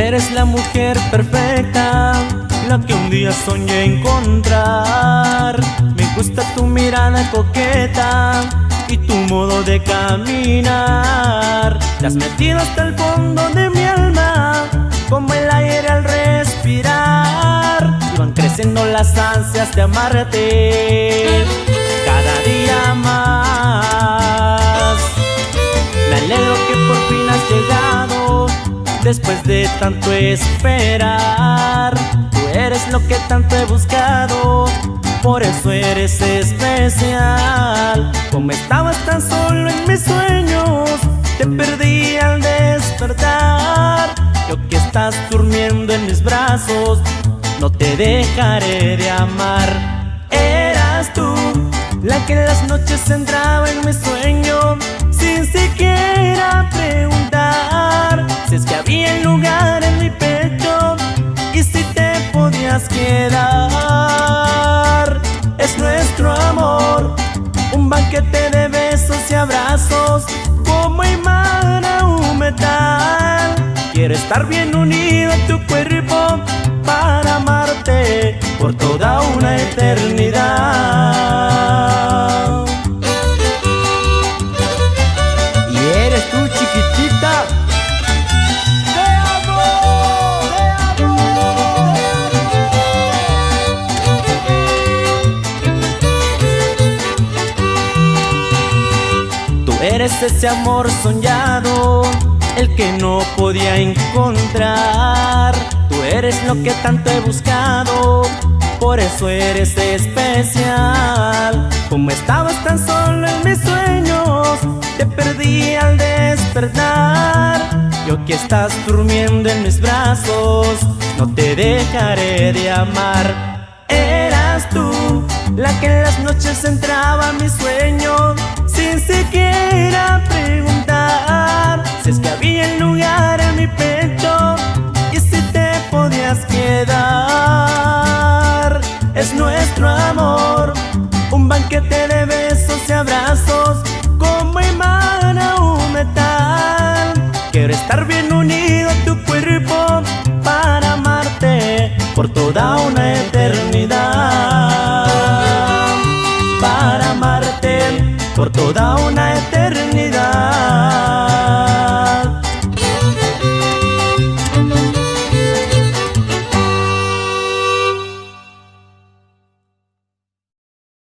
eres la mujer perfecta, la que un día soñé encontrar. Me gusta tu mirada coqueta y tu modo de caminar. Te has metido hasta el fondo de mi alma, como el aire al respirar. Y van creciendo las ansias de amarte cada día más. Me alegro que por fin has llegado, después de tanto esperar. Tú eres lo que tanto he buscado, por eso eres especial. Como estabas tan solo en mis sueños, te perdí al despertar. Yo que estás durmiendo en mis brazos, no te dejaré de amar. Eras tú la que en las noches entraba en mi sueño, sin siquiera preguntar si es que había lugar en mi pecho y si te podías quedar. Es nuestro amor, un banquete de besos y abrazos, como emana un metal. Quiero estar bien unido a tu cuerpo para amarte por toda una eternidad. Y eres tú, chiquitita. ¡Te amo! ¡Te amo! Tú eres ese amor soñado, el que no podía encontrar. Tú eres lo que tanto he buscado, por eso eres especial. Como estabas tan solo en mis sueños, te perdí al despertar. Yo que estás durmiendo en mis brazos, no te dejaré de amar. Eras tú la que en las noches entraba a mi sueño, sin siquiera preguntar si es que había lugar en mi pecho y si te podías quedar. Es nuestro amor, un banquete de besos y abrazos, como emana un metal. Quiero estar bien unido a tu cuerpo para amarte por toda una eternidad. Para amarte por toda